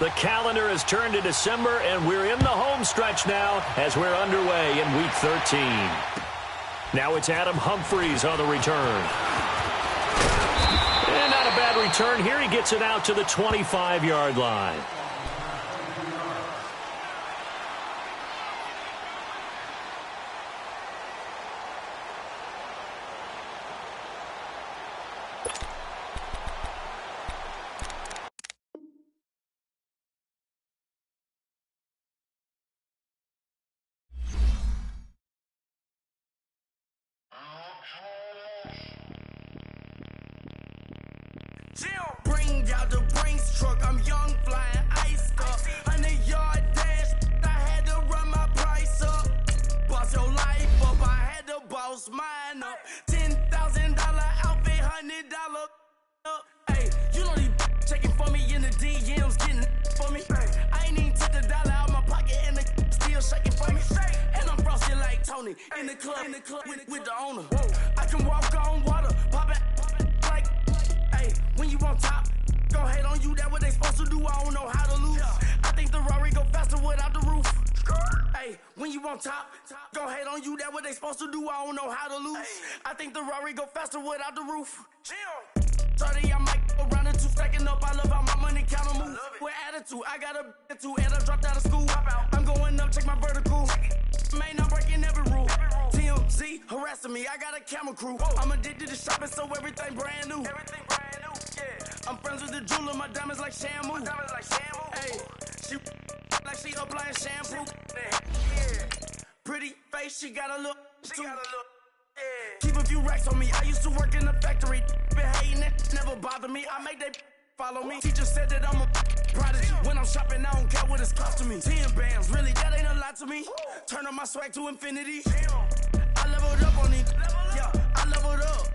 The calendar has turned to December, and we're in the home stretch now as we're underway in Week 13. Now it's Adam Humphries on the return. And not a bad return here. He gets it out to the 25-yard line. Bring out the Brinks truck, I'm young, flying ice up. 100-yard dash, I had to run my price up. Boss your life up, I had to boss mine up. $10,000 outfit, $100 up. Hey, you know these checking for me in the DMs, getting for me. I ain't even took the dollar out my pocket and the still shaking for me. And I'm frosty like Tony in the club with the owner. I can walk on water, pop it like, hey, when you on top. Gon' hate on you, that what they supposed to do, I don't know how to lose. I think the Rari go faster without the roof. Hey, when you on top, gon' hate on you, that what they supposed to do, I don't know how to lose. I think the Rari go faster without the roof. 30, I might go around the two, stacking up, I love how my money count on move. With attitude, I got a attitude, and I dropped out of school. I'm going up, check my vertical. Man, I'm breaking every rule. TMZ harassing me, I got a camera crew. I'm addicted to shopping, so everything brand new. I'm friends with the jeweler, my diamonds like Shamu. Hey, she like she applying shampoo. Pretty face, she got a look too. Keep a few racks on me. I used to work in the factory. Been hating it, never bother me. I make they follow me. Teacher said that I'm a prodigy. When I'm shopping, I don't care what it's costing me. 10 bands, really, that ain't a lot to me. Turn up my swag to infinity. I leveled up on these. Yeah, I leveled up.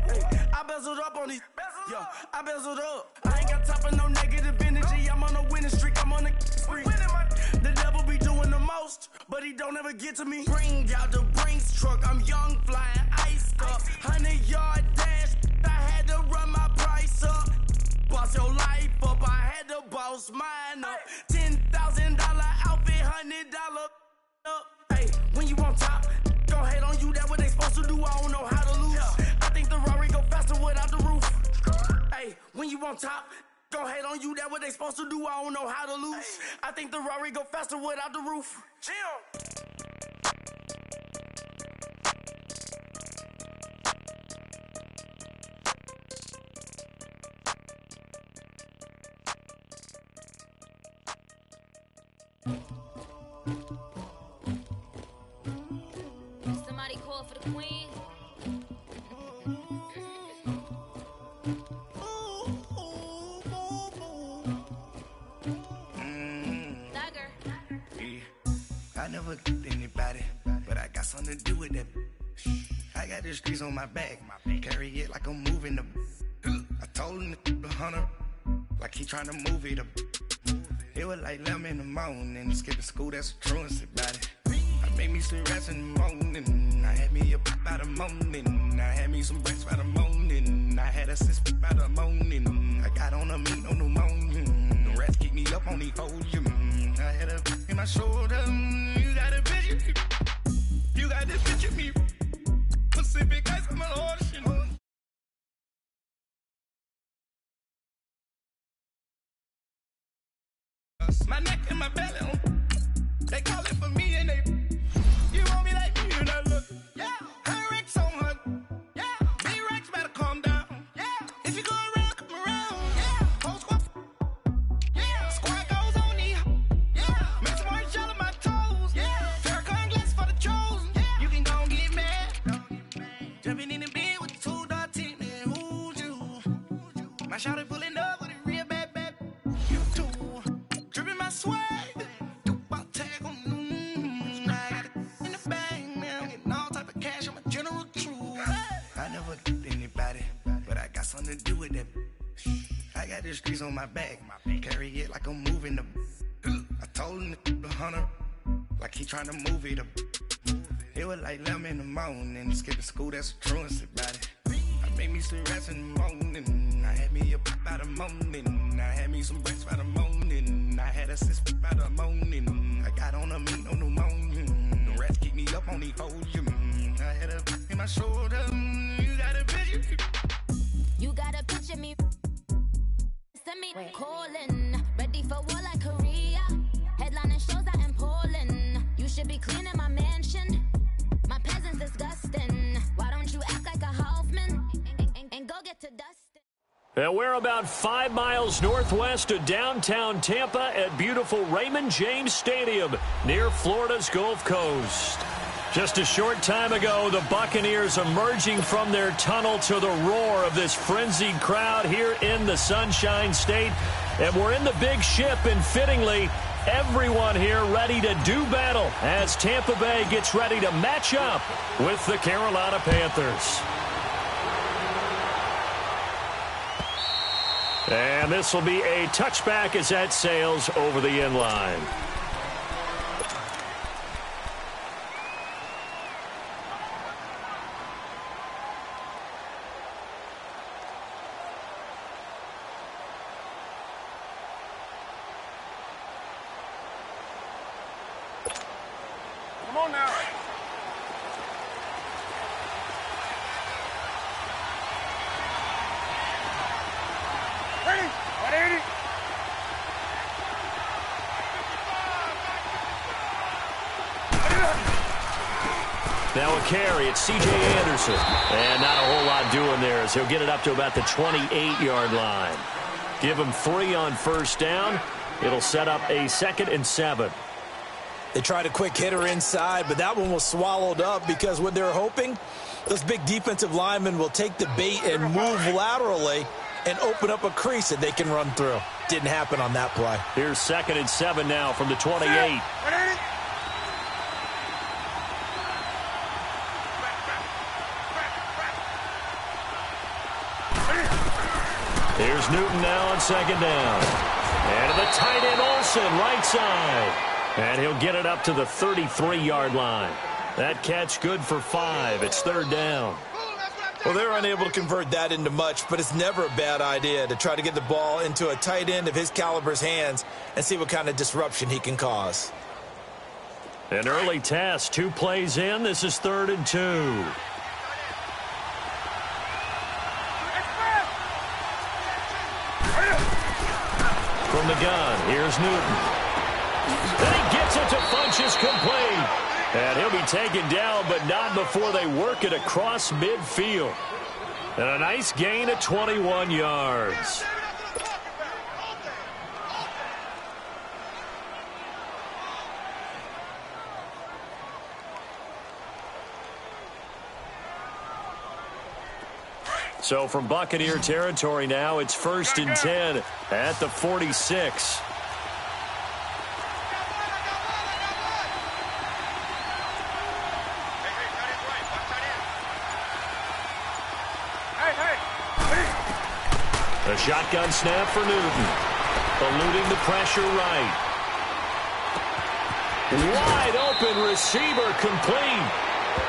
Hey, I bezeled up on these. Yeah, I bezeled up. I ain't got time for no negative energy. I'm on a winning streak. I'm on a spree. The devil be doing the most, but he don't ever get to me. Bring out the Brinks truck. I'm young, flying ice up. 100-yard dash. I had to run my price up. Boss your life up. I had to boss mine up. $10,000 outfit, $100 up. Hey, when you on top, gon' hate on you. That what they supposed to do. I don't know how to lose. I think the Rari go faster without the roof. Hey, when you on top, gon' hate on you. That what they supposed to do. I don't know how to lose. I think the Rari go faster without the roof. Somebody call for the queen. I never did anybody, but I got something to do with that. I got the streets on my back, carry it like I'm moving the. I told him the hunter, like he trying to move it up. It was like 11 in the morning, skipping school, that's a truancy about it. I made me some rats in the morning, I had me a pop by the morning, I had me some breaks by the morning, I had a sis by the morning, I got on a meat on the morning, the rats keep me up on the podium, I had a in my shoulder, you got a bitch, you got this bitch of me, Pacific ice on my ocean. My neck and my belly, they call it for me and they. You want me like me and I look. Yeah, her Rex on her. Yeah, B-Rex better calm down. Yeah, if you go around, come around. Yeah, whole squad. Yeah, squad goes on me. Yeah, make some orange gel on my toes. Yeah, Farrakhan glass for the chosen. Yeah, you can go and get mad. Jumping in the bed with 2 dark teeth, man, who's you? My shawty pulling up with a real bad. You too. My swag, do about tag on I got it in the bag, man. Getting all type of cash, I'm a general true. I never did anybody, but I got something to do with that. I got the streets on my back, carry it like I'm moving the. I told him the hunter, like he trying to move it up. It was like 11 in the morning, skipping school, that's a truancy about it. I Make me some rest in the morning. I had me up by the morning. I had me some rest by the morning. I had a sis by the morning. I got on a meat, no pneumonia. The rats keep me up on the podium. I had a in my shoulder. You got a picture. You got a picture me. Send me calling. Ready for war like Korea. Headlining shows out in Poland. You should be cleaning my mansion. My presence disgusting. Why don't you act like a Hoffman and go get to Dustin? And we're about 5 miles northwest of downtown Tampa at beautiful Raymond James Stadium near Florida's Gulf Coast. Just a short time ago, the Buccaneers emerging from their tunnel to the roar of this frenzied crowd here in the Sunshine State. And we're in the big ship, and fittingly, everyone here ready to do battle as Tampa Bay gets ready to match up with the Carolina Panthers. And this will be a touchback as that sails over the end line. Come on now. Ready? 180. Now a carry, it's C.J. Anderson. And not a whole lot doing there as he'll get it up to about the 28-yard line. Give him 3 on first down. It'll set up a 2nd and 7. They tried a quick hitter inside, but that one was swallowed up because what they're hoping, those big defensive linemen will take the bait and move laterally and open up a crease that they can run through. Didn't happen on that play. Here's 2nd and 7 now from the 28. Here's Newton now on 2nd down. And to the tight end Olsen, right side. And he'll get it up to the 33-yard line. That catch good for 5. It's 3rd down. Well, they're unable to convert that into much, but it's never a bad idea to try to get the ball into a tight end of his caliber's hands and see what kind of disruption he can cause. An early test, 2 plays in. This is 3rd and 2. From the gun, here's Newton. Then he gets it to Funchess complete. And he'll be taken down, but not before they work it across midfield. And a nice gain of 21 yards. So from Buccaneer territory now, it's 1st and 10 at the 46. A shotgun snap for Newton. Eluding the pressure right. Wide open receiver complete.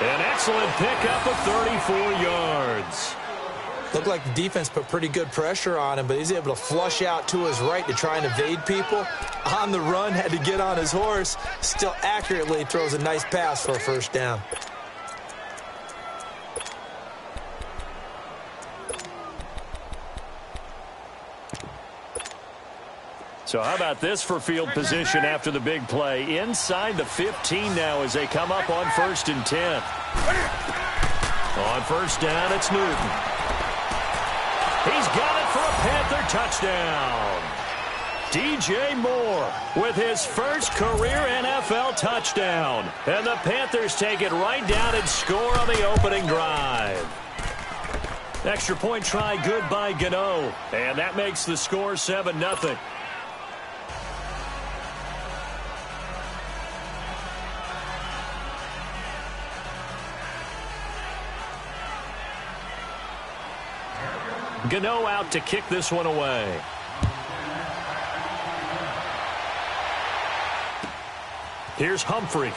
An excellent pickup of 34 yards. Looked like the defense put pretty good pressure on him, but he's able to flush out to his right to try and evade people. On the run, had to get on his horse. Still accurately throws a nice pass for a 1st down. So how about this for field position after the big play? Inside the 15 now as they come up on 1st and 10. On 1st down, it's Newton. He's got it for a Panther touchdown. DJ Moore with his first career NFL touchdown. And the Panthers take it right down and score on the opening drive. Extra point try good by Gano. And that makes the score 7-0. Gano out to kick this one away. Here's Humphries.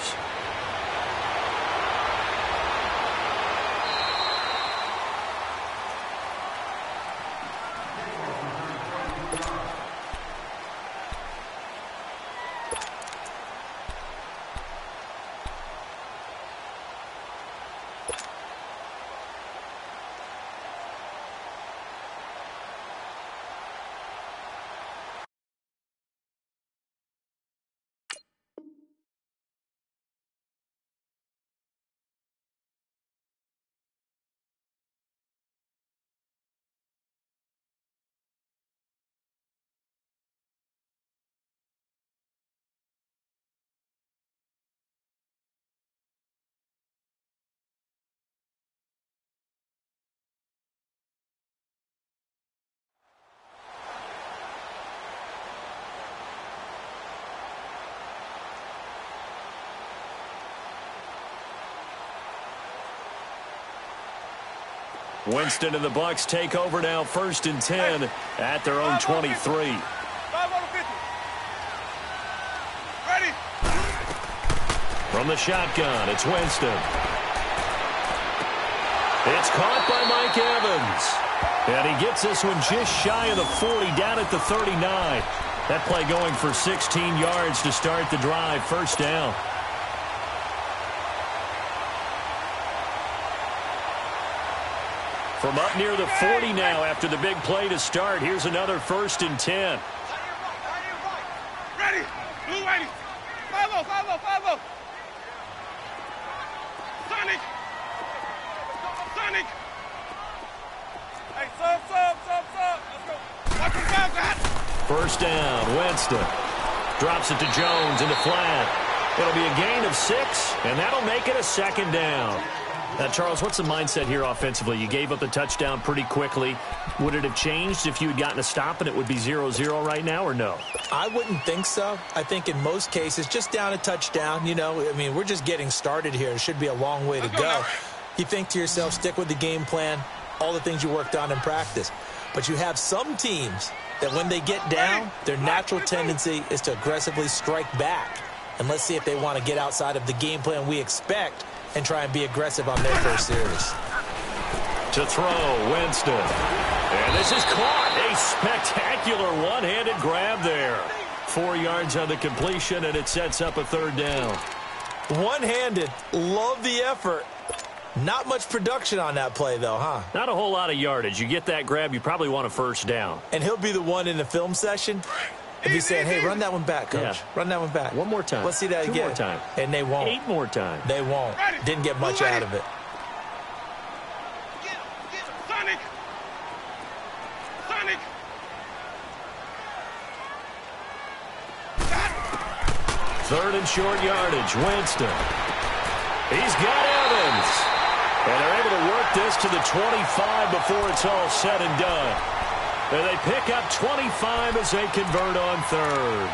Winston and the Bucs take over now, 1st and 10 at their own 23. 5 on 50. Ready. From the shotgun, it's Winston. It's caught by Mike Evans. And he gets this one just shy of the 40, down at the 39. That play going for 16 yards to start the drive, 1st down. From up near the 40 now after the big play to start. Here's another 1st and 10. Ready. Blue 80. 5-0, 5-0, 5-0. Sonic. Sonic. Hey, sub. Let's go. Watch him down, guys. 1st down, Winston. Drops it to Jones into flat. It'll be a gain of 6, and that'll make it a 2nd down. Now, Charles, what's the mindset here offensively? You gave up the touchdown pretty quickly. Would it have changed if you had gotten a stop and it would be 0-0 right now, or no? I wouldn't think so. I think in most cases, just down a touchdown, you know, I mean, we're just getting started here. It should be a long way to go. You think to yourself, stick with the game plan, all the things you worked on in practice. But you have some teams that when they get down, their natural tendency is to aggressively strike back. And let's see if they want to get outside of the game plan we expect and try and be aggressive on their first series. To throw, Winston. And this is caught. A spectacular one-handed grab there. 4 yards on the completion, and it sets up a 3rd down. One-handed. Love the effort. Not much production on that play, though, huh? Not a whole lot of yardage. You get that grab, you probably want a 1st down. And he'll be the one in the film session. If he's saying, hey, run that one back, Coach. Yeah. Run that one back. One more time. Let's see that 2 again. more time. And they won't. 8 more times. They won't. Didn't get much out of it. Sonic. Sonic. 3rd and short yardage, Winston. He's got Evans. And they're able to work this to the 25 before it's all said and done. And they pick up 25 as they convert on 3rd.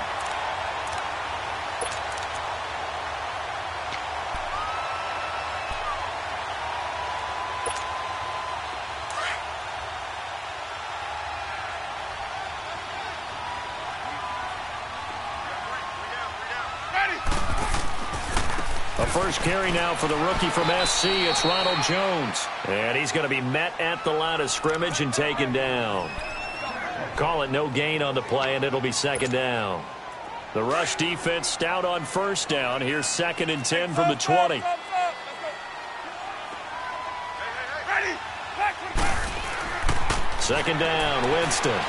A first carry now for the rookie from SC. It's Ronald Jones. And he's going to be met at the line of scrimmage and taken down. Call it no gain on the play, and it'll be 2nd down. The rush defense stout on 1st down. Here's 2nd and 10 from the 20. 2nd down, Winston.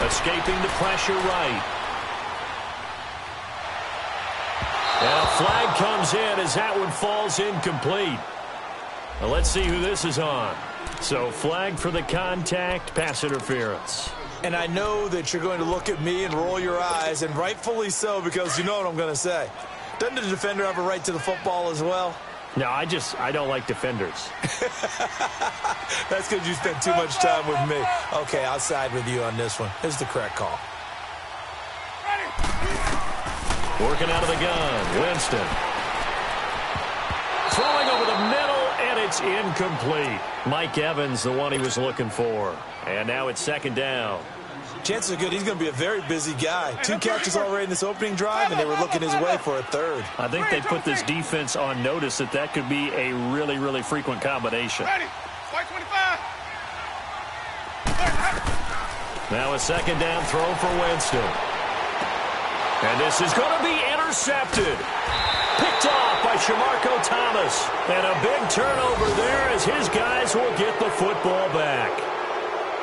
Escaping the pressure right. And a flag comes in as that one falls incomplete. Well, let's see who this is on. So flag for the contact, pass interference. And I know that you're going to look at me and roll your eyes, and rightfully so, because you know what I'm going to say. Doesn't the defender have a right to the football as well? No, I don't like defenders. That's because you spent too much time with me. Okay, I'll side with you on this one. Here's the correct call. Working out of the gun, Winston. Throwing over the middle, and it's incomplete. Mike Evans, the one he was looking for. And now it's 2nd down. Chances are good he's going to be a very busy guy. 2 catches already in this opening drive, and they were looking his way for a 3rd. I think they put this defense on notice that could be a really, really frequent combination. Now a 2nd down throw for Winston. And this is going to be intercepted. Picked off by Shamarko Thomas. And a big turnover there as his guys will get the football back.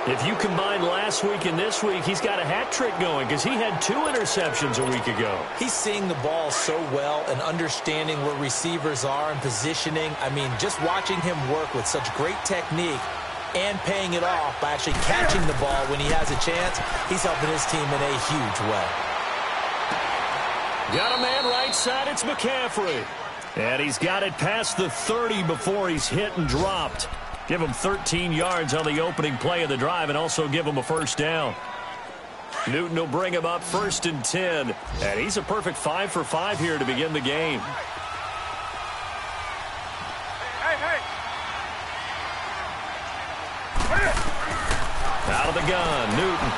If you combine last week and this week, he's got a hat trick going because he had 2 interceptions a week ago. He's seeing the ball so well and understanding where receivers are and positioning. I mean, just watching him work with such great technique and paying it off by actually catching the ball when he has a chance, he's helping his team in a huge way. Got a man right side, it's McCaffrey. And he's got it past the 30 before he's hit and dropped. Give him 13 yards on the opening play of the drive and also give him a 1st down. Newton will bring him up 1st and 10. And he's a perfect 5 for 5 here to begin the game. Hey. the gun, Newton.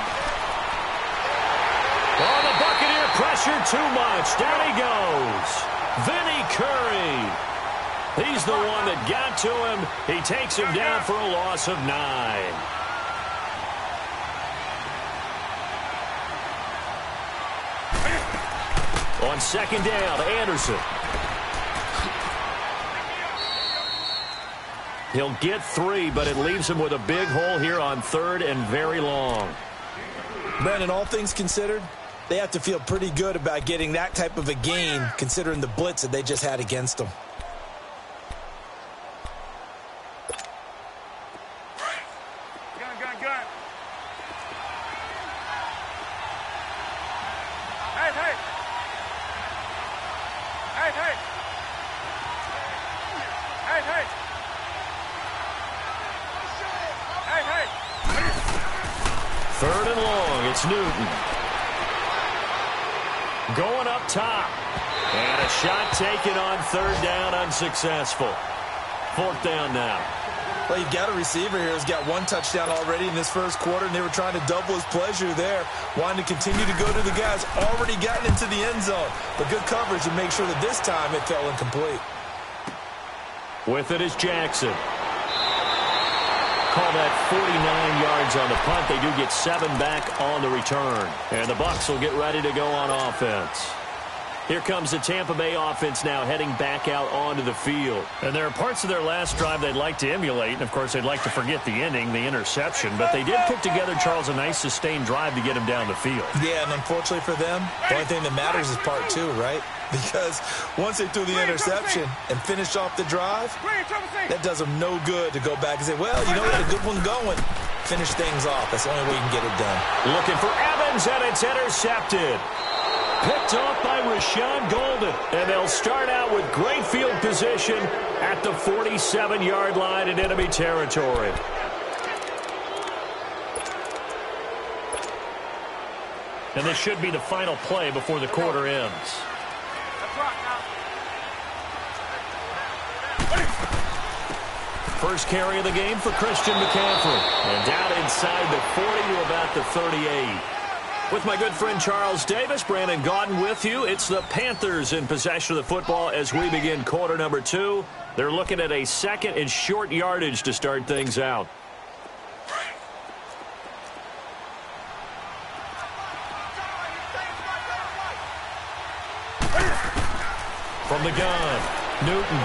Oh, the Buccaneer pressure too much. Down he goes. Vinny Curry. He's the one that got to him. He takes him down for a loss of 9. On second down, Anderson. He'll get 3, but it leaves him with a big hole here on 3rd and very long. Brandon, all things considered, they have to feel pretty good about getting that type of a gain, considering the blitz that they just had against them. Gun. Hey. Third and long, it's Newton. Going up top. And a shot taken on 3rd down, unsuccessful. 4th down now. Well, you've got a receiver here who's got 1 touchdown already in this first quarter, and they were trying to double his pleasure there, wanting to continue to go to the guys already gotten into the end zone. But good coverage to make sure that this time it fell incomplete. With it is Jackson. Call that 49 yards on the punt. They do get 7 back on the return. And the Bucs will get ready to go on offense. Here comes the Tampa Bay offense now heading back out onto the field. And there are parts of their last drive they'd like to emulate. And, of course, they'd like to forget the ending, the interception. But they did put together, Charles, a nice sustained drive to get him down the field. Yeah, and unfortunately for them, the only thing that matters is part 2, right? Because once they threw the interception and finished off the drive, that does them no good to go back and say, well, you know, we had a good one going. Finish things off. That's the only way you can get it done. Looking for Evans, and it's intercepted. Picked off by Rashawn Golden. And they'll start out with great field position at the 47-yard line in enemy territory. And this should be the final play before the quarter ends. First carry of the game for Christian McCaffrey. And down inside the 40 to about the 38. With my good friend Charles Davis, Brandon Gaudin with you. It's the Panthers in possession of the football as we begin quarter number 2. They're looking at a 2nd and short yardage to start things out. From the gun, Newton.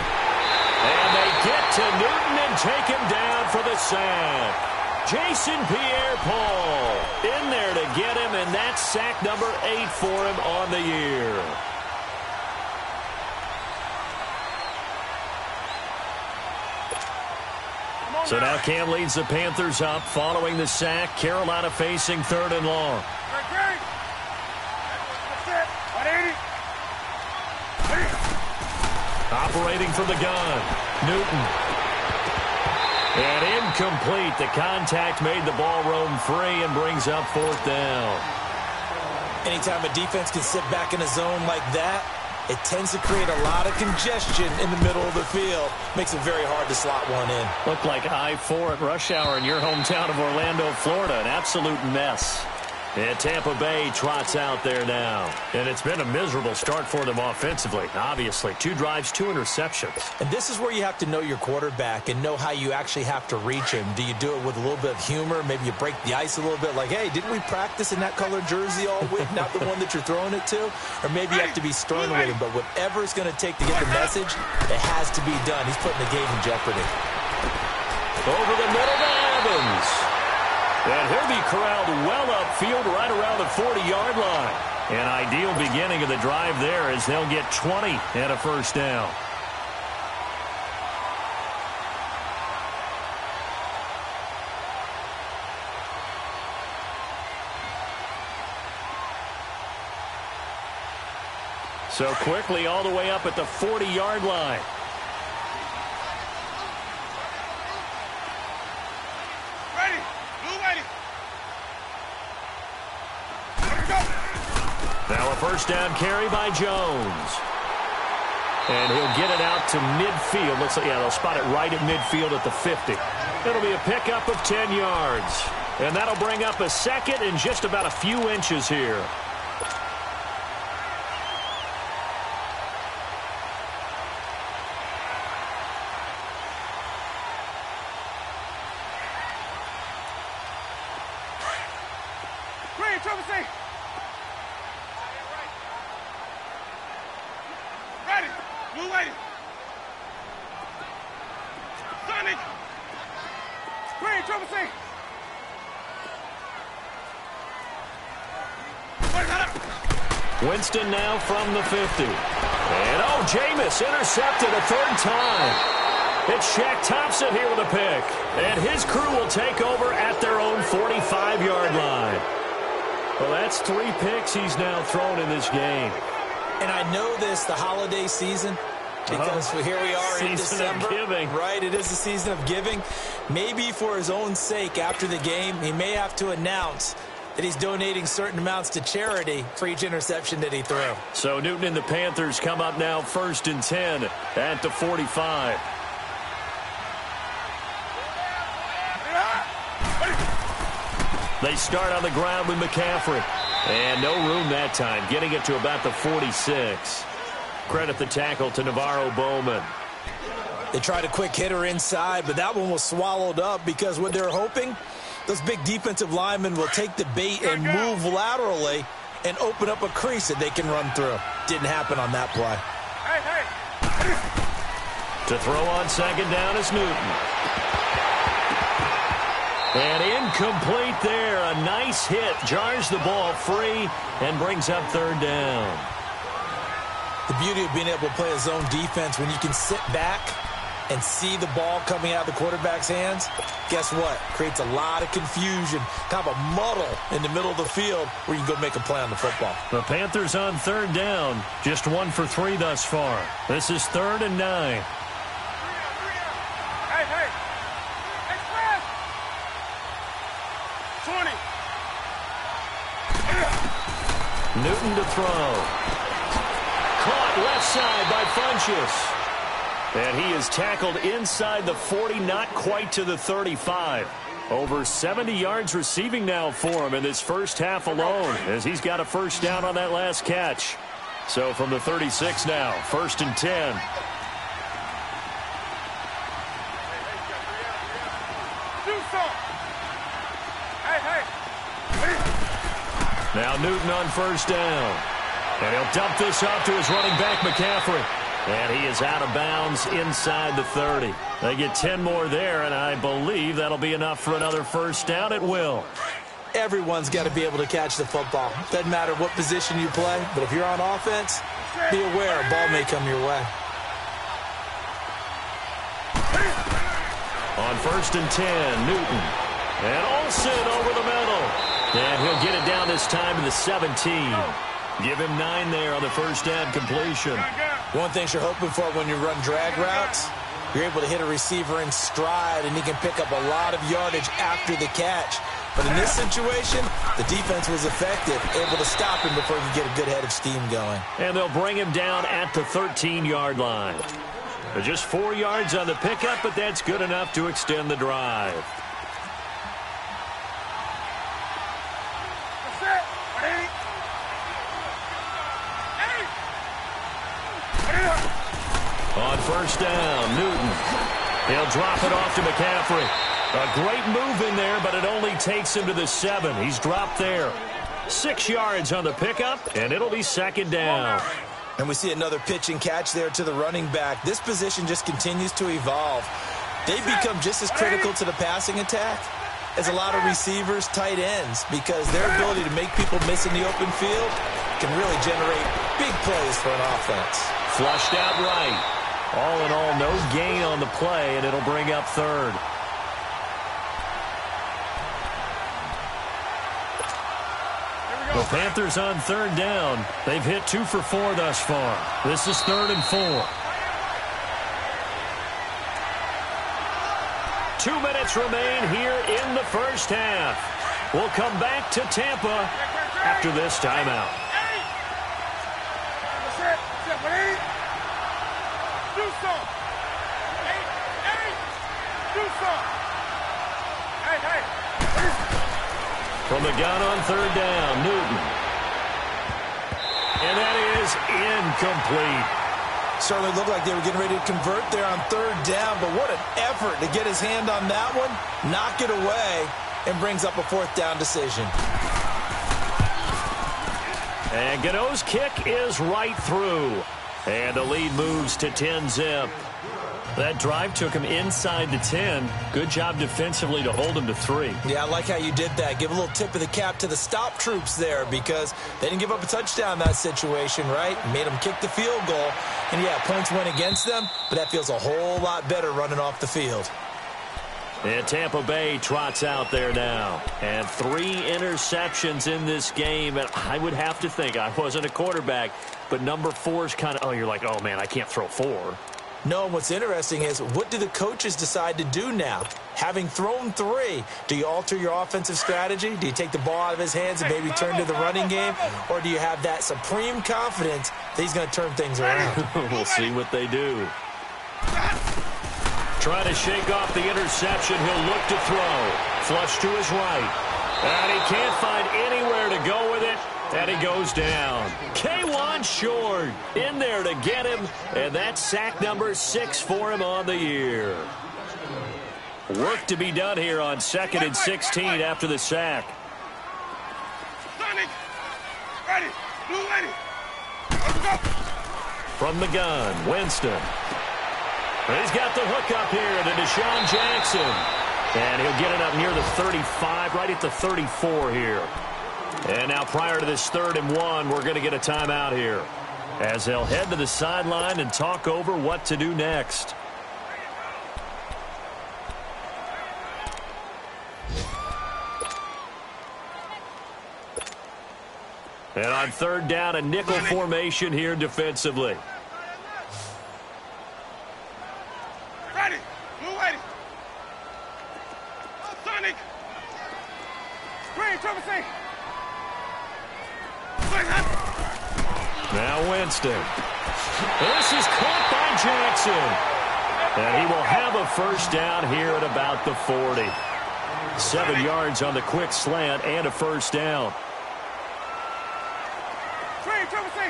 And they get to Newton and take him down for the sack. Jason Pierre-Paul in there to get him, and that's sack number 8 for him on the year. So now Cam leads the Panthers up following the sack. Carolina facing 3rd and long. Operating from the gun, Newton. And incomplete. The contact made the ball roam free and brings up 4th down. Anytime a defense can sit back in a zone like that, it tends to create a lot of congestion in the middle of the field. Makes it very hard to slot one in. Looked like I-4 at rush hour in your hometown of Orlando, Florida. An absolute mess. And Tampa Bay trots out there now. And it's been a miserable start for them offensively, obviously. 2 drives, 2 interceptions. And this is where you have to know your quarterback and know how you actually have to reach him. Do you do it with a little bit of humor? Maybe you break the ice a little bit like, hey, didn't we practice in that colored jersey all week? Not the one that you're throwing it to? Or maybe you have to be stern with him. But whatever it's going to take to get the message, it has to be done. He's putting the game in jeopardy. Over the middle to Evans. And he'll be corralled well upfield right around the 40-yard line. An ideal beginning of the drive there as they'll get 20 and a first down. So quickly all the way up at the 40-yard line. Now a first down carry by Jones. And he'll get it out to midfield. Looks like, yeah, they'll spot it right at midfield at the 50. It'll be a pickup of 10 yards. And that'll bring up a second in just about a few inches here. Ready. Blue lady. Sonic. Green, triple C. Winston now from the 50. And, oh, Jameis intercepted a third time. It's Shaq Thompson here with a pick. And his crew will take over at their own 45-yard line. Well, that's 3 picks he's now thrown in this game. And I know this, the holiday season, because here we are in December. Season of giving. Right, it is the season of giving. Maybe for his own sake, after the game, he may have to announce that he's donating certain amounts to charity for each interception that he threw. So Newton and the Panthers come up now 1st and 10 at the 45. They start on the ground with McCaffrey. And no room that time, getting it to about the 46. Credit the tackle to Navarro Bowman. They tried a quick hitter inside, but that one was swallowed up because what they're hoping, those big defensive linemen will take the bait and move laterally and open up a crease that they can run through. Didn't happen on that play. To throw on second down is Newton. And incomplete there. A nice hit. Jars the ball free and brings up third down. The beauty of being able to play a zone defense when you can sit back and see the ball coming out of the quarterback's hands, guess what? Creates a lot of confusion, kind of a muddle in the middle of the field where you can go make a play on the football. The Panthers on third down. Just 1 for 3 thus far. This is 3rd and 9. Hey. Express. 20. Newton to throw. Caught left side by Funchess. And he is tackled inside the 40, not quite to the 35. Over 70 yards receiving now for him in this first half alone, as he's got a first down on that last catch. So from the 36 now, 1st and 10. Now Newton on first down. And he'll dump this off to his running back, McCaffrey. And he is out of bounds inside the 30. They get 10 more there, and I believe that'll be enough for another first down. It will. Everyone's got to be able to catch the football. Doesn't matter what position you play, but if you're on offense, be aware a ball may come your way. On 1st and 10, Newton. And Olsen over the middle. And he'll get it down this time to the 17. Give him 9 there on the first down completion. One thing you're hoping for when you run drag routes, you're able to hit a receiver in stride, and he can pick up a lot of yardage after the catch. But in this situation, the defense was effective, able to stop him before he could get a good head of steam going. And they'll bring him down at the 13-yard line. But just 4 yards on the pickup, but that's good enough to extend the drive. On first down, Newton. He'll drop it off to McCaffrey. A great move in there, but it only takes him to the 7. He's dropped there. 6 yards on the pickup, and it'll be 2nd down. And we see another pitch and catch there to the running back. This position just continues to evolve. They become just as critical to the passing attack as a lot of receivers, tight ends, because their ability to make people miss in the open field can really generate big plays for an offense. Flushed out right. All in all, no gain on the play, and it'll bring up 3rd. The Panthers on 3rd down. They've hit 2 for 4 thus far. This is 3rd and 4. 2 minutes remain here in the first half. We'll come back to Tampa after this timeout. From the gun on third down, Newton. And that is incomplete. Certainly looked like they were getting ready to convert there on third down, but what an effort to get his hand on that one, knock it away, and brings up a fourth down decision. And Gano's kick is right through. And the lead moves to 10-zip. That drive took him inside the 10. Good job defensively to hold him to 3. Yeah, I like how you did that. Give a little tip of the cap to the stop troops there because they didn't give up a touchdown in that situation, right? Made them kick the field goal. And, yeah, points went against them, but that feels a whole lot better running off the field. And Tampa Bay trots out there now. And 3 interceptions in this game. And I would have to think, I wasn't a quarterback, but number 4 is kind of, oh, you're like, oh, man, I can't throw 4. No, what's interesting is what do the coaches decide to do now? Having thrown 3, do you alter your offensive strategy? Do you take the ball out of his hands and maybe turn to the running game? Or do you have that supreme confidence that he's going to turn things around? We'll see what they do. Trying to shake off the interception. He'll look to throw. Flush to his right. And he can't find anywhere to go with it. And he goes down. K1 short in there to get him. And that's sack number 6 for him on the year. Work to be done here on 2nd and 16 after the sack. Ready. Blue ready. Let's go. From the gun, Winston. He's got the hook up here to Deshaun Jackson. And he'll get it up near the 35, right at the 34 here. And now prior to this 3rd and 1, we're going to get a timeout here as they'll head to the sideline and talk over what to do next. And on 3rd down, a nickel formation here defensively. Ready. Blue ready. Sonic. Screen, Trevor C. Now Winston. This is caught by Jackson. And he will have a first down here at about the 40. 7 yards on the quick slant and a first down. Screen, Trevor C.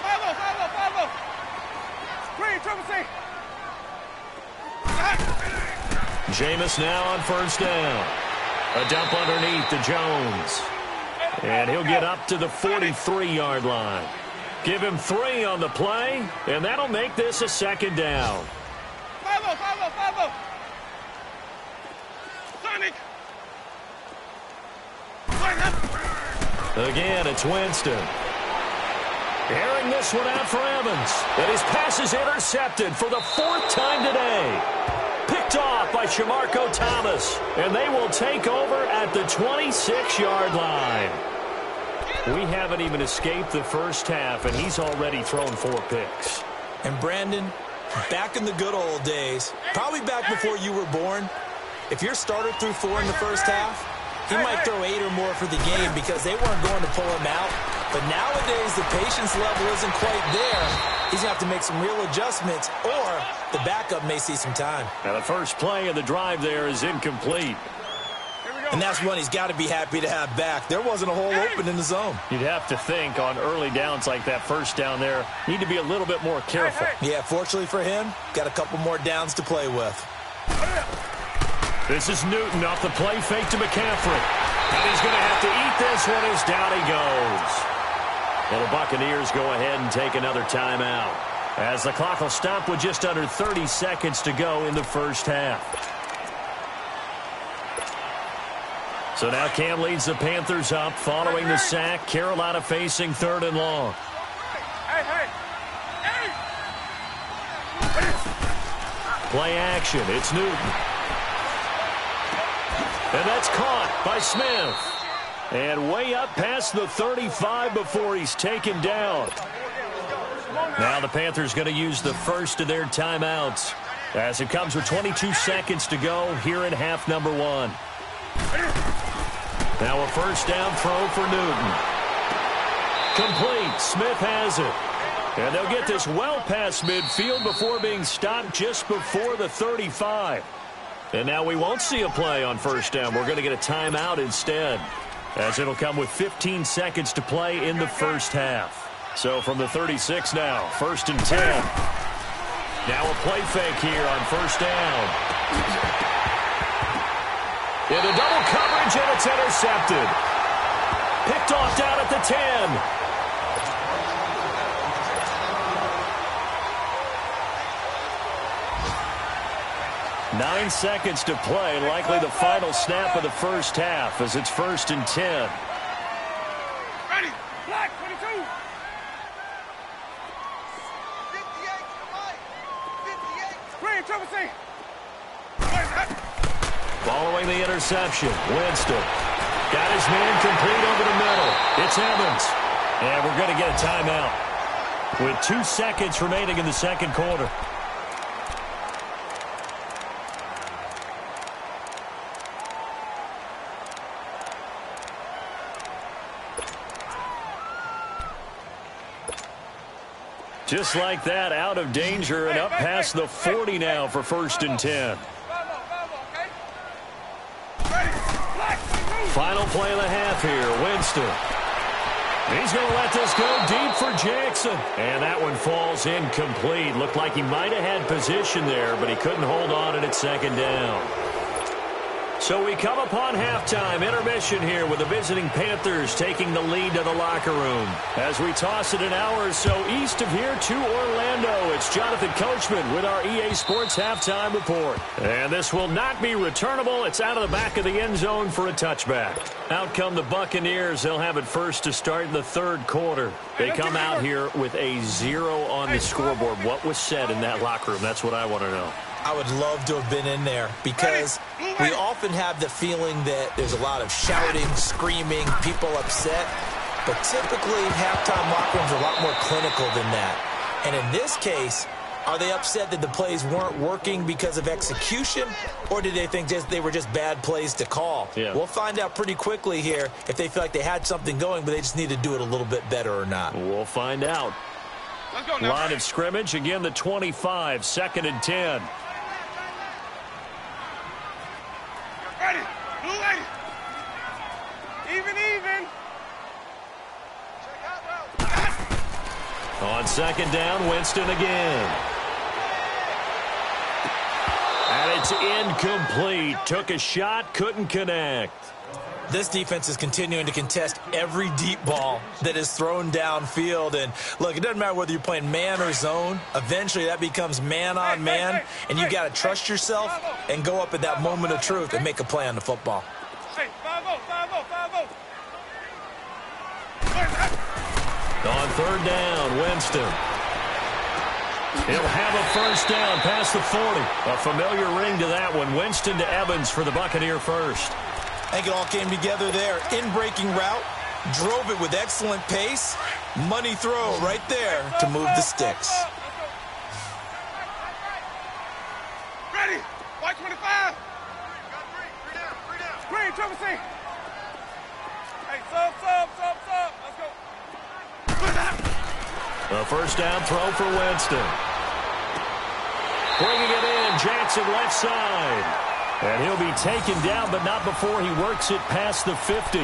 Follow. Screen, Trevor C. Jameis now on first down. A dump underneath to Jones. And he'll get up to the 43-yard line. Give him 3 on the play, and that'll make this a 2nd down. Follow. Sonic. Again, it's Winston. Airing this one out for Evans. And his pass is intercepted for the 4th time today. Picked off by Shamarko Thomas. And they will take over at the 26-yard line. We haven't even escaped the first half, and he's already thrown 4 picks. And Brandon, back in the good old days, probably back before you were born, if your starter threw 4 in the first half, he might throw 8 or more for the game because they weren't going to pull him out. But nowadays, the patience level isn't quite there. He's going to have to make some real adjustments, or the backup may see some time. Now, the first play of the drive there is incomplete. And that's one he's got to be happy to have back. There wasn't a hole open in the zone. You'd have to think on early downs like that first down there, need to be a little bit more careful. Yeah, fortunately for him, got a couple more downs to play with. This is Newton off the play fake to McCaffrey. And he's going to have to eat this one as down he goes. Well, the Buccaneers go ahead and take another timeout as the clock will stop with just under 30 seconds to go in the first half. So now Cam leads the Panthers up following the sack. Carolina facing 3rd and long. Play action. It's Newton. And that's caught by Smith. And way up past the 35 before he's taken down. Now the Panthers going to use the first of their timeouts as it comes with 22 seconds to go here in half number 1. Now a first down throw for Newton. Complete. Smith has it. And they'll get this well past midfield before being stopped just before the 35. And now we won't see a play on first down. We're going to get a timeout instead, as it'll come with 15 seconds to play in the first half. So from the 36 now, 1st and 10. Now a play fake here on first down. Into double coverage, and it's intercepted. Picked off down at the 10. 9 seconds to play, likely the final snap of the first half as it's 1st and 10. Ready, black, 22. 58, trouble C. Following the interception, Winston got his man complete over the middle. It's Evans. And we're going to get a timeout with 2 seconds remaining in the second quarter. Just like that, out of danger and up past the 40 now for 1st and 10. Final play of the half here, Winston. He's going to let this go deep for Jackson. And that one falls incomplete. Looked like he might have had position there, but he couldn't hold on at 2nd down. So we come upon halftime intermission here with the visiting Panthers taking the lead to the locker room. As we toss it an hour or so east of here to Orlando, it's Jonathan Coachman with our EA Sports halftime report. And this will not be returnable. It's out of the back of the end zone for a touchback. Out come the Buccaneers. They'll have it first to start in the 3rd quarter. They come out here with a 0 on the scoreboard. What was said in that locker room? That's what I want to know. I would love to have been in there because we often have the feeling that there's a lot of shouting, screaming, people upset. But typically, halftime locker rooms are a lot more clinical than that. And in this case, are they upset that the plays weren't working because of execution, or did they think they were just bad plays to call? Yeah. We'll find out pretty quickly here if they feel like they had something going, but they just need to do it a little bit better or not. We'll find out. Let's go now. Line of scrimmage, again, the 25, 2nd and 10. Ready, blue lady. Even. On 2nd down, Winston again. And it's incomplete. Took a shot, couldn't connect. This defense is continuing to contest every deep ball that is thrown downfield. And, look, it doesn't matter whether you're playing man or zone. Eventually, that becomes man on man, and you got to trust yourself and go up at that moment of truth and make a play on the football. Hey, 5-0. On 3rd down, Winston. He'll have a first down past the 40. A familiar ring to that one. Winston to Evans for the Buccaneer first. I think it all came together there. In-breaking route, drove it with excellent pace. Money throw right there to move the sticks. Ready, white 25. Green, trouble C. Hey, sub. Let's go. A first down throw for Winston. Bringing it in, Jackson left side. And he'll be taken down, but not before he works it past the 50.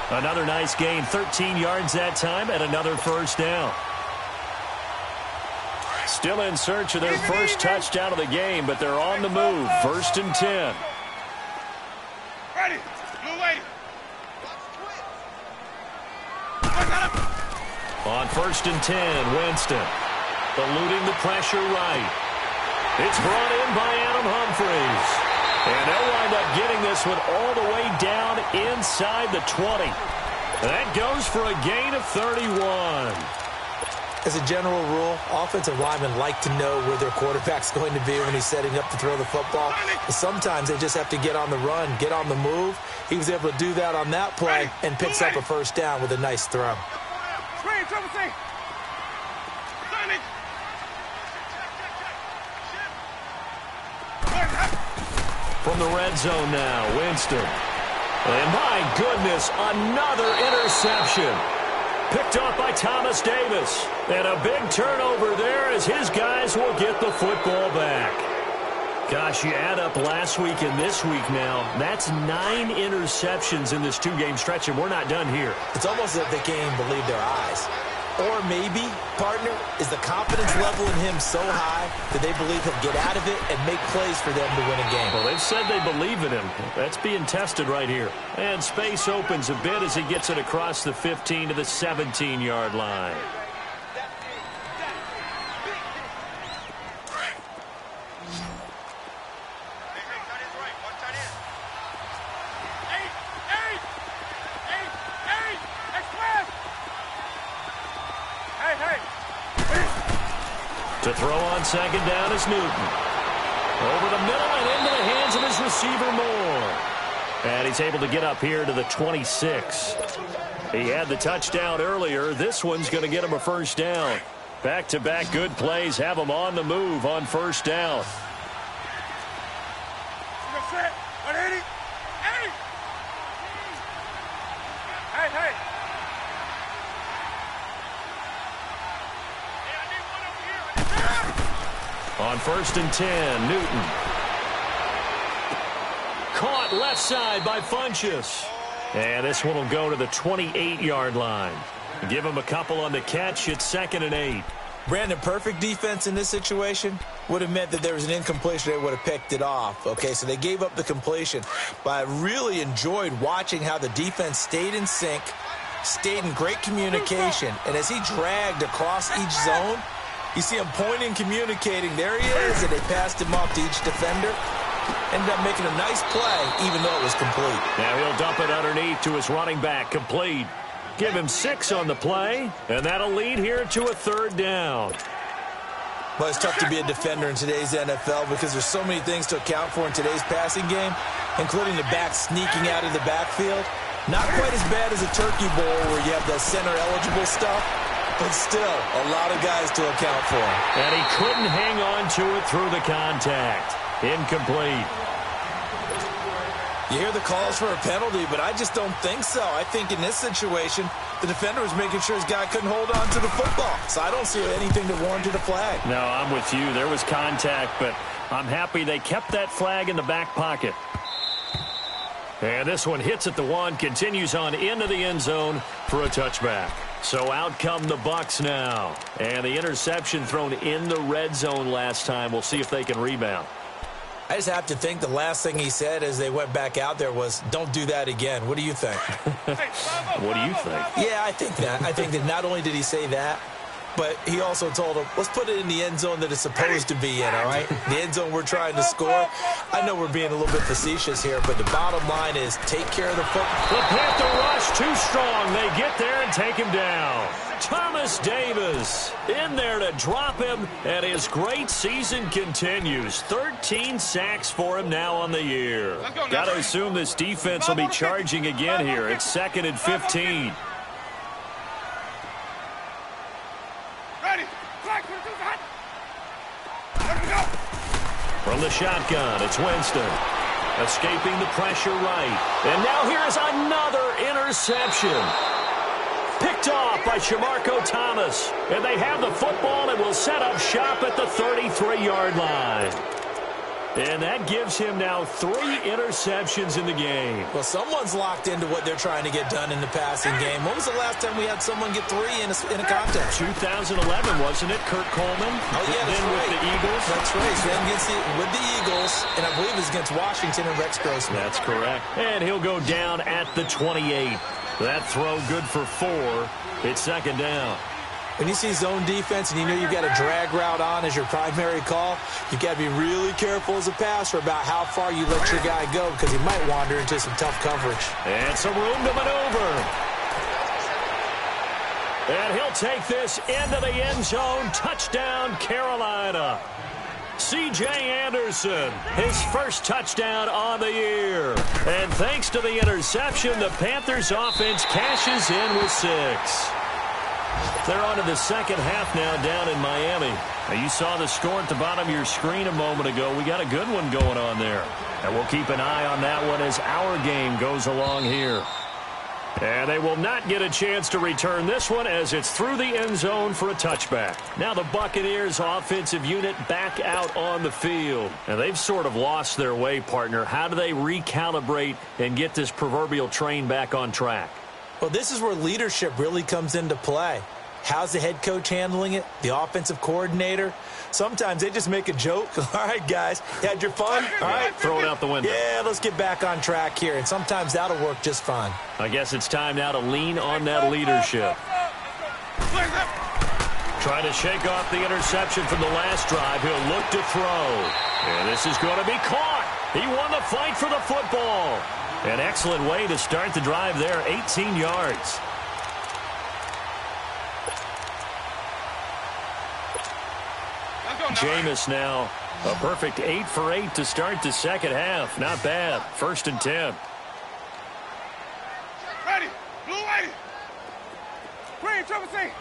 Another nice gain, 13 yards that time, and another first down. Still in search of their first touchdown of the game, but they're on the move. 1st and 10. Ready, blue lady. On 1st and 10, Winston eluding the pressure right. It's brought in by Adam Humphries. And they'll wind up getting this one all the way down inside the 20. That goes for a gain of 31. As a general rule, offensive linemen like to know where their quarterback's going to be when he's setting up to throw the football. But sometimes they just have to get on the run, get on the move. He was able to do that on that play and picks up a first down with a nice throw. Green, trouble C. From the red zone now, Winston. And my goodness, another interception. Picked off by Thomas Davis. And a big turnover there as his guys will get the football back. Gosh, you add up last week and this week now, that's 9 interceptions in this 2-game stretch, and we're not done here. It's almost as if they can't even believe their eyes. Or maybe, partner, is the confidence level in him so high that they believe he'll get out of it and make plays for them to win a game. Well, they've said they believe in him. That's being tested right here. And space opens a bit as he gets it across the 15 to the 17-yard line. To throw on second down is Newton. Over the middle and into the hands of his receiver Moore. And he's able to get up here to the 26. He had the touchdown earlier. This one's going to get him a first down. Back-to-back good plays have him on the move on first down. On first and 10, Newton. Caught left side by Funchess. And this one will go to the 28-yard line. Give him a couple on the catch. It's 2nd and 8. Brandon, perfect defense in this situation would have meant that there was an incompletion. They would have picked it off. Okay, so they gave up the completion. But I really enjoyed watching how the defense stayed in sync, stayed in great communication. And as he dragged across each zone, you see him pointing, communicating. There he is, and they passed him off to each defender. Ended up making a nice play, even though it was complete. Now he'll dump it underneath to his running back, complete. Give him 6 on the play, and that'll lead here to a 3rd down. Well, it's tough to be a defender in today's NFL because there's so many things to account for in today's passing game, including the back sneaking out of the backfield. Not quite as bad as a turkey bowl where you have the center-eligible stuff, but still a lot of guys to account for. And he couldn't hang on to it through the contact. Incomplete. You hear the calls for a penalty, but I just don't think so. I think in this situation, the defender was making sure his guy couldn't hold on to the football. So I don't see anything that warranted a flag. No, I'm with you. There was contact, but I'm happy they kept that flag in the back pocket. And this one hits at the 1, continues on into the end zone for a touchback. So out come the Bucs now. And the interception thrown in the red zone last time. We'll see if they can rebound. I just have to think the last thing he said as they went back out there was, don't do that again. What do you think? What do you think? Yeah, I think that. I think that not only did he say that, but he also told him, let's put it in the end zone that it's supposed to be in, all right? The end zone we're trying to score. I know we're being a little bit facetious here, but the bottom line is take care of the football. The Panther rush too strong. They get there and take him down. Thomas Davis in there to drop him, and his great season continues. 13 sacks for him now on the year. Got to assume this defense will be charging again here. It's 2nd and 15. From the shotgun, it's Winston. Escaping the pressure right. And now here's another interception. Picked off by Shamarko Thomas. And they have the football and will set up shop at the 33-yard line. And that gives him now 3 interceptions in the game. Well, someone's locked into what they're trying to get done in the passing game. When was the last time we had someone get 3 in a contest? 2011, wasn't it? Kurt Coleman? Oh, yeah, that's then right. with the Eagles. That's right. So then with the Eagles, and I believe it's against Washington and Rex Grossman. That's correct. And he'll go down at the 28. That throw good for 4. It's 2nd down. When you see zone defense and you know you've got a drag route on as your primary call, you've got to be really careful as a passer about how far you let your guy go because he might wander into some tough coverage. And some room to maneuver. And he'll take this into the end zone. Touchdown, Carolina. C.J. Anderson, his first touchdown on the year. And thanks to the interception, the Panthers offense cashes in with 6. They're on to the second half now down in Miami. Now, you saw the score at the bottom of your screen a moment ago. We got a good one going on there. And we'll keep an eye on that one as our game goes along here. And they will not get a chance to return this one as it's through the end zone for a touchback. Now the Buccaneers offensive unit back out on the field. And they've sort of lost their way, partner. How do they recalibrate and get this proverbial train back on track? Well, this is where leadership really comes into play. How's the head coach handling it? The offensive coordinator? Sometimes they just make a joke. All right, guys, you had your fun? All right. Throw it out the window. Yeah, let's get back on track here. And sometimes that'll work just fine. I guess it's time now to lean on that leadership. Trying to shake off the interception from the last drive. He'll look to throw. And this is going to be caught. He won the fight for the football. An excellent way to start the drive there, 18 yards. Jameis now, a perfect 8 for 8 to start the second half. Not bad. 1st and 10. Ready. Blue lady. Green, triple C.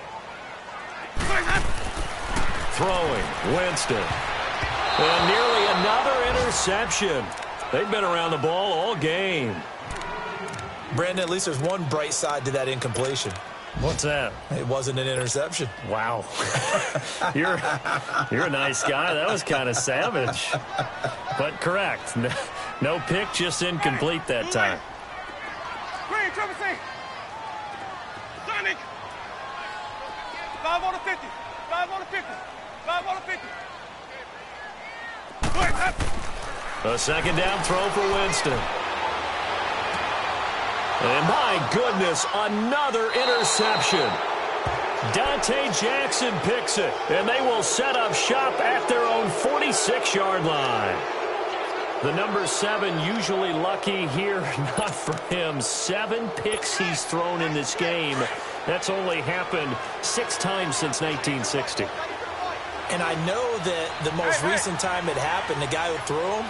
Throwing, Winston. And nearly another interception. They've been around the ball all game. Brandon, at least there's one bright side to that incompletion. What's that? It wasn't an interception. Wow. You're a nice guy. That was kind of savage. But correct. No pick, just incomplete that time. Green, triple C. Sonic. 5 on the 50. 5 on the 50. 5 on the 50. A second down throw for Winston. And my goodness, another interception. Dante Jackson picks it, and they will set up shop at their own 46-yard line. The number 7 usually lucky here, not for him. 7 picks he's thrown in this game. That's only happened 6 times since 1960. And I know that the most recent time it happened, the guy who threw him,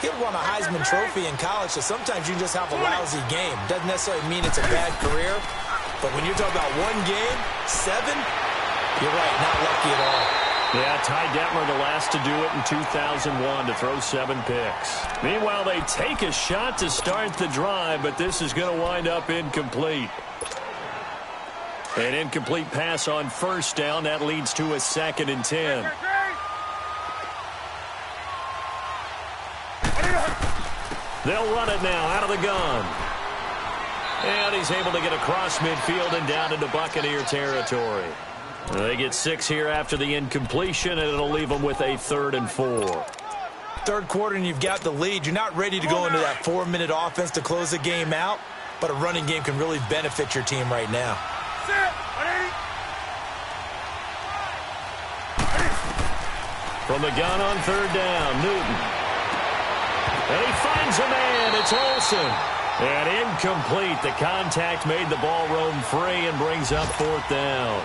he'll won a Heisman Trophy in college, so sometimes you just have a lousy game. Doesn't necessarily mean it's a bad career, but when you're talking about one game, 7, you're right, not lucky at all. Yeah, Ty Detmer, the last to do it in 2001, to throw 7 picks. Meanwhile, they take a shot to start the drive, but this is going to wind up incomplete. An incomplete pass on 1st down. That leads to a 2nd and 10. They'll run it now out of the gun. And he's able to get across midfield and down into Buccaneer territory. They get 6 here after the incompletion, and it'll leave them with a 3rd and 4. Third quarter, and you've got the lead. You're not ready to go into that 4-minute offense to close the game out, but a running game can really benefit your team right now. From the gun on 3rd down, Newton. And he finds a man. It's Olsen. And incomplete. The contact made the ball roam free and brings up 4th down.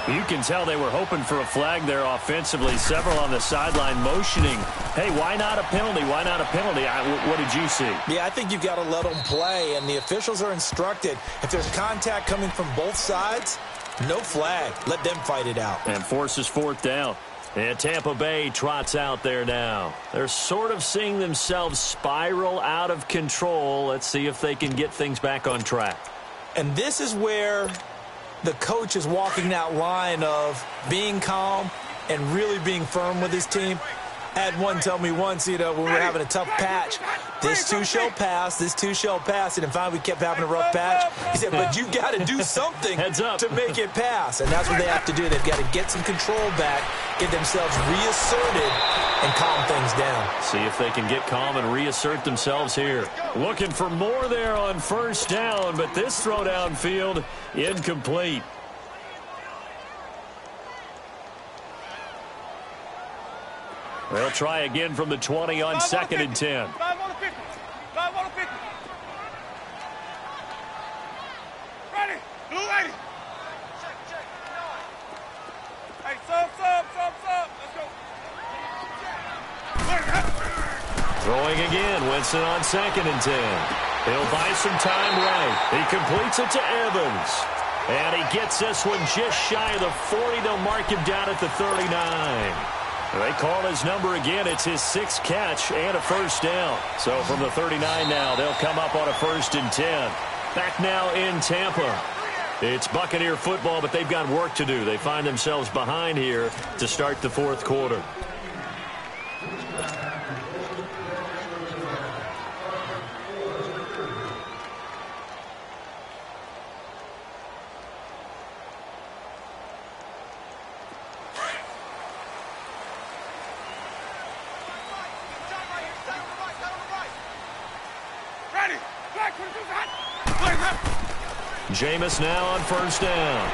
You can tell they were hoping for a flag there offensively. Several on the sideline motioning. Hey, why not a penalty? Why not a penalty? What did you see? Yeah, I think you've got to let them play, and the officials are instructed. If there's contact coming from both sides, no flag. Let them fight it out. And forces 4th down. And Tampa Bay trots out there now. They're sort of seeing themselves spiral out of control. Let's see if they can get things back on track. And this is where the coach is walking that line of being calm and really being firm with his team. I had one tell me once, when we were having a tough patch, this too shall pass, this too shall pass. And finally we kept having a rough patch. He said, but you got to do something to make it pass. And that's what they have to do. They've got to get some control back, get themselves reasserted, and calm things down. See if they can get calm and reassert themselves here. Looking for more there on 1st down, but this throw downfield, incomplete. They'll try again from the 20 on 2nd and 10. 5 on the 50. 5 on the 50. Ready. Blue lady. Hey, sub. Let's go. Throwing again. Winston on 2nd and 10. He'll buy some time right. He completes it to Evans. And he gets this one just shy of the 40. They'll mark him down at the 39. They call his number again. It's his 6th catch and a 1st down. So from the 39 now, they'll come up on a 1st and 10. Back now in Tampa. It's Buccaneer football, but they've got work to do. They find themselves behind here to start the fourth quarter. Jameis now on first down.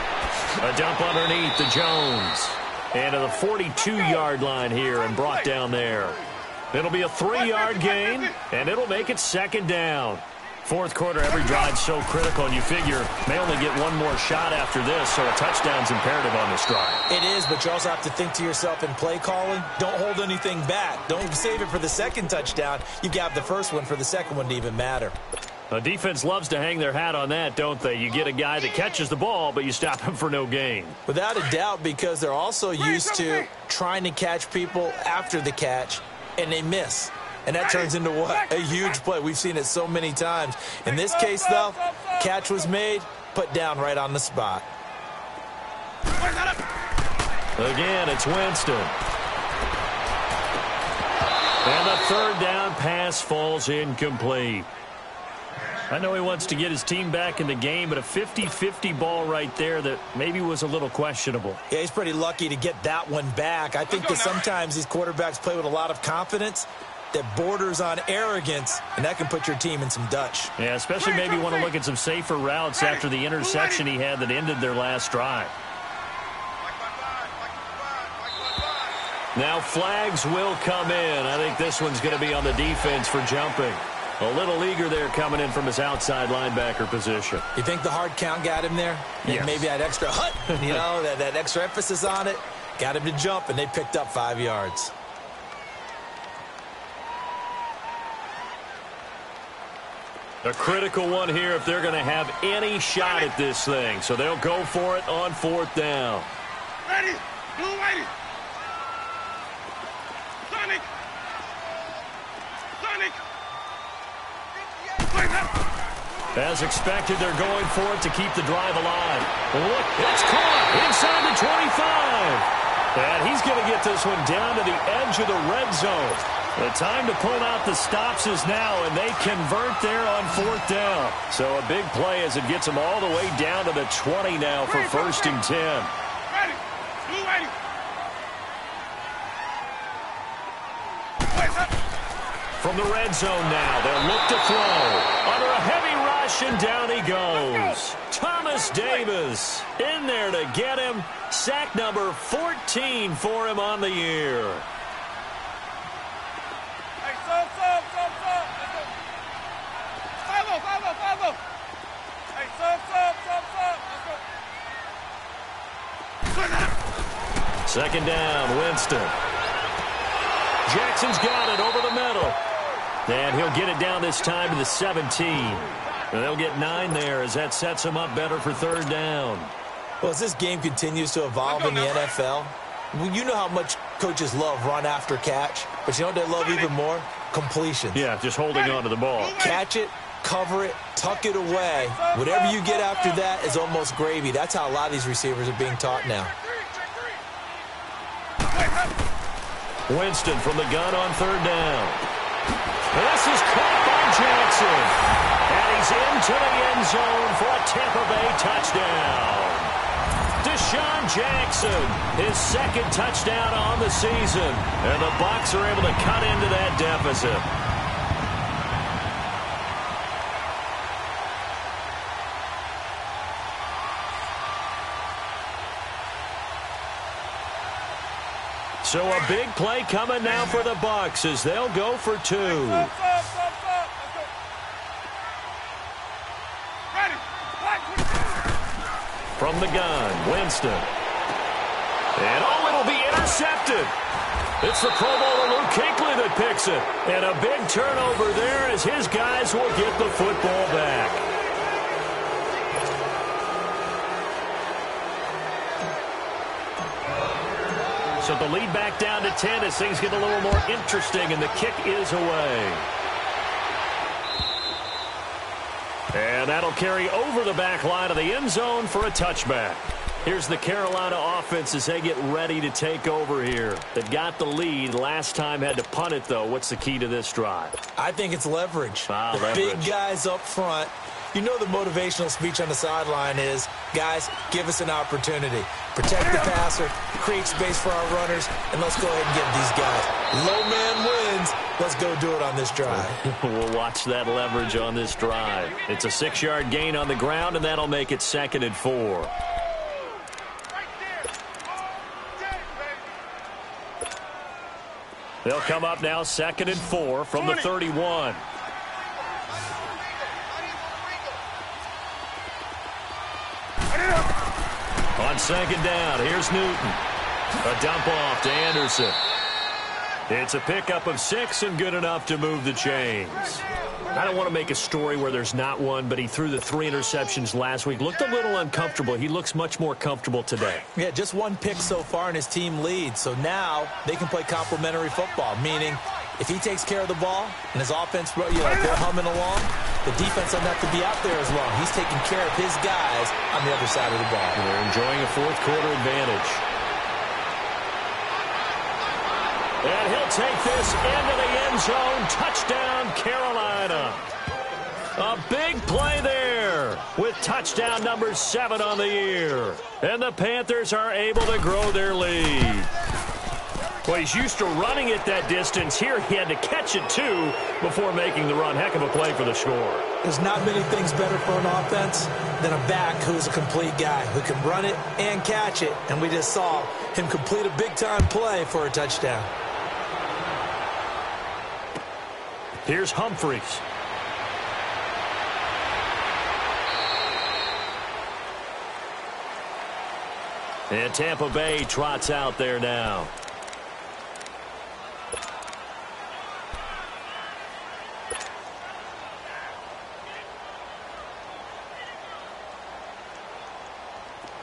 A dump underneath to Jones. And to the 42-yard line here and brought down there. It'll be a 3-yard gain, and it'll make it second down. Fourth quarter, every drive's so critical, and you figure may only get one more shot after this, so a touchdown's imperative on this drive. It is, but you also have to think to yourself in play calling, don't hold anything back. Don't save it for the second touchdown. You got the first one for the second one to even matter. A defense loves to hang their hat on that, don't they? You get a guy that catches the ball, but you stop him for no gain. Without a doubt, because they're also used to trying to catch people after the catch, and they miss. And that turns into what? A huge play. We've seen it so many times. In this case, though, catch was made, put down right on the spot. Again, it's Winston. And the third down pass falls incomplete. I know he wants to get his team back in the game, but a 50-50 ball right there that maybe was a little questionable. Yeah, he's pretty lucky to get that one back. I think that sometimes these quarterbacks play with a lot of confidence that borders on arrogance, and that can put your team in some Dutch. Yeah, especially maybe want to look at some safer routes after the interception he had that ended their last drive. Now flags will come in. I think this one's going to be on the defense for jumping. A little eager there coming in from his outside linebacker position. You think the hard count got him there? Yes. Maybe that extra hut, you know, that extra emphasis on it. Got him to jump, and they picked up 5 yards. A critical one here if they're going to have any shot at this thing. So they'll go for it on fourth down. Ready. Blue ready. Sonic. Sonic. As expected, they're going for it to keep the drive alive. Look, it's caught inside the 25. And he's going to get this one down to the edge of the red zone. The time to pull out the stops is now, and they convert there on fourth down. So a big play as it gets them all the way down to the 20 now for first and 10. Ready. Blue ready. From the red zone now, they'll look to throw. Under a heavy rush, and down he goes. Thomas Davis in there to get him. Sack number 14 for him on the year. Hey, stop. Let's go. Hey, stop. Second down, Winston. Jackson's got it over the middle. And he'll get it down this time to the 17. And they'll get 9 there as that sets them up better for third down. Well, as this game continues to evolve in the NFL, you know how much coaches love run after catch, but you know what they love even more? Completions. Yeah, just holding on to the ball. Catch it, cover it, tuck it away. Whatever you get after that is almost gravy. That's how a lot of these receivers are being taught now. Winston from the gun on third down. This is caught by Jackson. And he's into the end zone for a Tampa Bay touchdown. Deshaun Jackson, his second touchdown on the season. And the Bucs are able to cut into that deficit. So a big play coming now for the Bucs as they'll go for 2. From the gun, Winston. And it'll be intercepted. It's the Pro Bowler Luke Kuechly that picks it. And a big turnover there as his guys will get the football back. So the lead back down to 10 as things get a little more interesting, and the kick is away. And that'll carry over the back line of the end zone for a touchback. Here's the Carolina offense as they get ready to take over here. They've got the lead. Last time had to punt it, though. What's the key to this drive? I think it's leverage. Leverage. Big guys up front. You know the motivational speech on the sideline is, guys, give us an opportunity. Protect the passer, create space for our runners, and let's go ahead and get these guys. Low man wins. Let's go do it on this drive. We'll watch that leverage on this drive. It's a 6-yard gain on the ground, and that'll make it 2nd and 4. They'll come up now 2nd and 4 from the 31. On 2nd down, here's Newton. A dump off to Anderson. It's a pickup of 6 and good enough to move the chains. I don't want to make a story where there's not one, but he threw the 3 interceptions last week. Looked a little uncomfortable. He looks much more comfortable today. Yeah, just 1 pick so far and his team leads. So now they can play complementary football, meaning if he takes care of the ball and his offense, they're humming along, the defense doesn't have to be out there as long. He's taking care of his guys on the other side of the ball. And they're enjoying a 4th quarter advantage. And he'll take this into the end zone. Touchdown, Carolina. A big play there with touchdown number 7 on the year. And the Panthers are able to grow their lead. Well, he's used to running it that distance. Here he had to catch it, too, before making the run. Heck of a play for the score. There's not many things better for an offense than a back who's a complete guy who can run it and catch it. And we just saw him complete a big-time play for a touchdown. Here's Humphreys. And Tampa Bay trots out there now.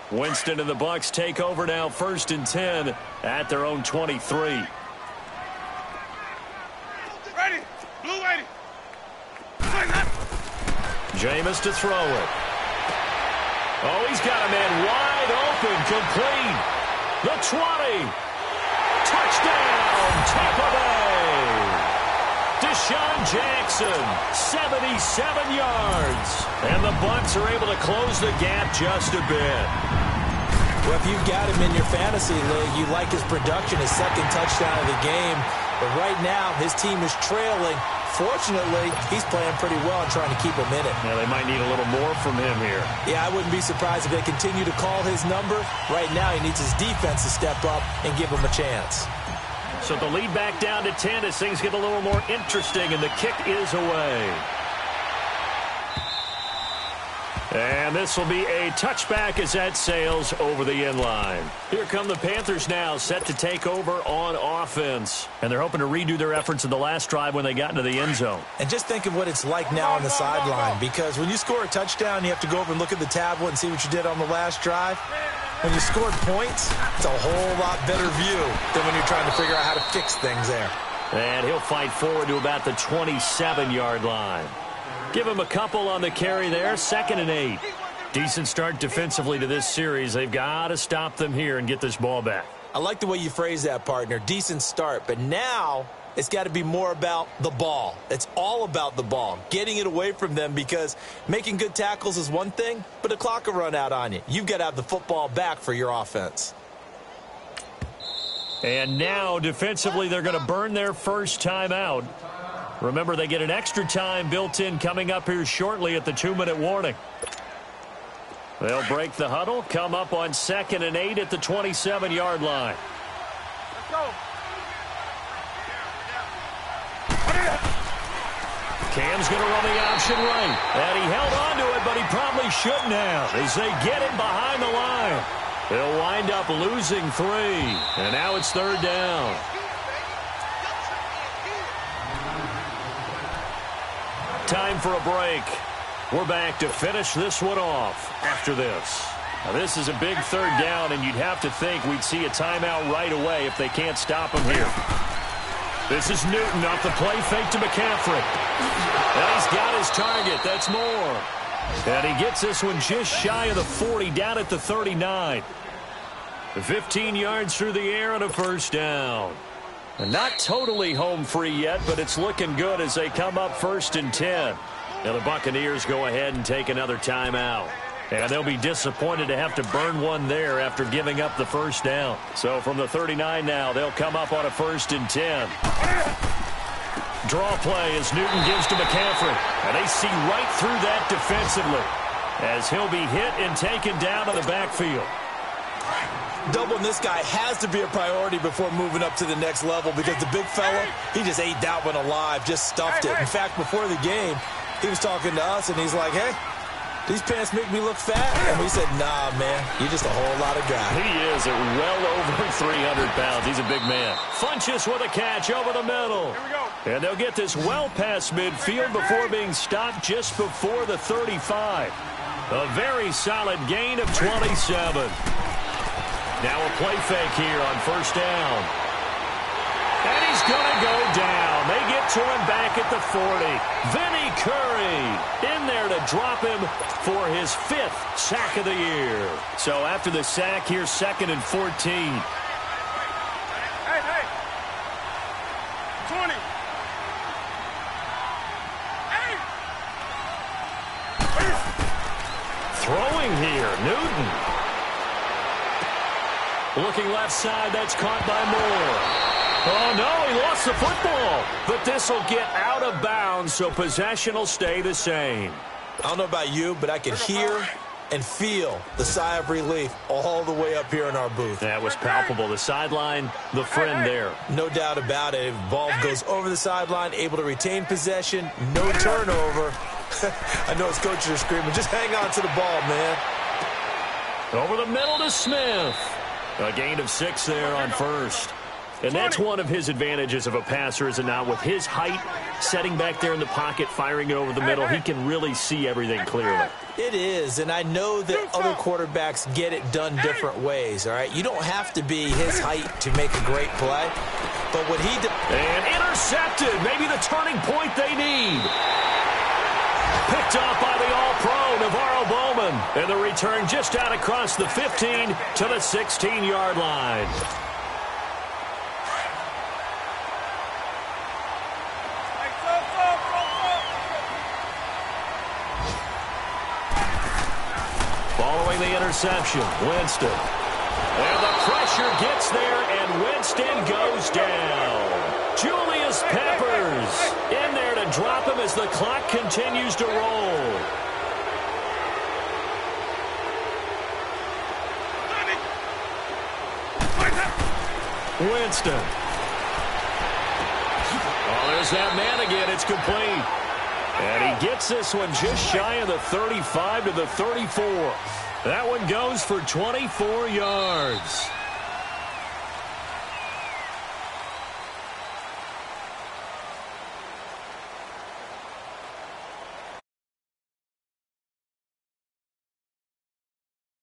Winston and the Bucs take over now, 1st and 10 at their own 23. Ready. Blue ready. Jameis to throw it. Oh, he's got a man wide open, complete. The 20. Touchdown, Tampa Bay. Deshaun Jackson, 77 yards. And the Bucs are able to close the gap just a bit. Well, if you've got him in your fantasy league, you like his production, his 2nd touchdown of the game. But right now, his team is trailing. Fortunately, he's playing pretty well and trying to keep him in it. Yeah, they might need a little more from him here. Yeah, I wouldn't be surprised if they continue to call his number. Right now, he needs his defense to step up and give him a chance. So the lead back down to 10 as things get a little more interesting, and the kick is away. And this will be a touchback as that sails over the end line. Here come the Panthers now, set to take over on offense. And they're hoping to redo their efforts in the last drive when they got into the end zone. And just think of what it's like now on the sideline, because when you score a touchdown, you have to go over and look at the tablet and see what you did on the last drive. When you scored points, it's a whole lot better view than when you're trying to figure out how to fix things there. And he'll fight forward to about the 27-yard line. Give him a couple on the carry there, 2nd and 8. Decent start defensively to this series. They've got to stop them here and get this ball back. I like the way you phrase that, partner. Decent start, but now it's got to be more about the ball. It's all about the ball, getting it away from them, because making good tackles is one thing, but the clock will run out on you. You've got to have the football back for your offense. And now, defensively, they're going to burn their first time out. Remember, they get an extra time built in coming up here shortly at the 2-minute warning. They'll break the huddle, come up on 2nd and 8 at the 27-yard line. Let's go. Cam's going to run the option right. And he held on to it, but he probably shouldn't have as they get him behind the line. They'll wind up losing 3. And now it's 3rd down. Time for a break. We're back to finish this one off after this. Now, this is a big 3rd down, and you'd have to think we'd see a timeout right away if they can't stop him here. This is Newton off the play fake to McCaffrey. And he's got his target. That's Moore. And he gets this one just shy of the 40, down at the 39. 15 yards through the air and a first down. And not totally home free yet, but it's looking good as they come up 1st and 10. Now the Buccaneers go ahead and take another timeout. And they'll be disappointed to have to burn one there after giving up the first down. So from the 39 now, they'll come up on a 1st and 10. Draw play as Newton gives to McCaffrey. And they see right through that defensively as he'll be hit and taken down to the backfield. Doubling this guy has to be a priority before moving up to the next level because the big fella, he just ate that one alive, just stuffed it. In fact, before the game, he was talking to us, and he's like, hey, these pants make me look fat. And we said, nah, man, you're just a whole lot of guy. He is at well over 300 pounds. He's a big man. Funchess with a catch over the middle. Here we go. And they'll get this well past midfield before being stopped just before the 35. A very solid gain of 27. Now a play fake here on first down. And he's going to go down. They get to him back at the 40. Vinny Curry in there to drop him for his 5th sack of the year. So after the sack, here's 2nd and 14. Hey. 20. Hey. Throwing here, Newton. Looking left side, that's caught by Moore. Oh, no, he lost the football. But this will get out of bounds, so possession will stay the same. I don't know about you, but I could hear and feel the sigh of relief all the way up here in our booth. That was palpable. The sideline, the friend there. No doubt about it. If the ball goes over the sideline, able to retain possession, no turnover. I know his coaches are screaming, just hang on to the ball, man. Over the middle to Smith. A gain of 6 there on first. And that's one of his advantages of a passer, is it not? With his height, setting back there in the pocket, firing it over the middle, he can really see everything clearly. It is, and I know that other quarterbacks get it done different ways, all right? You don't have to be his height to make a great play, but what he did... And intercepted, maybe the turning point they need. Picked off by the All-Pro, Navarro Bowman. And the return just out across the 15 to the 16-yard line. Following the interception, Winston. And the pressure gets there, and Winston goes down. Julius Peppers in there to drop him as the clock continues to roll. Winston. Oh, there's that man again. It's complete. And he gets this one just shy of the 35 to the 34. That one goes for 24 yards.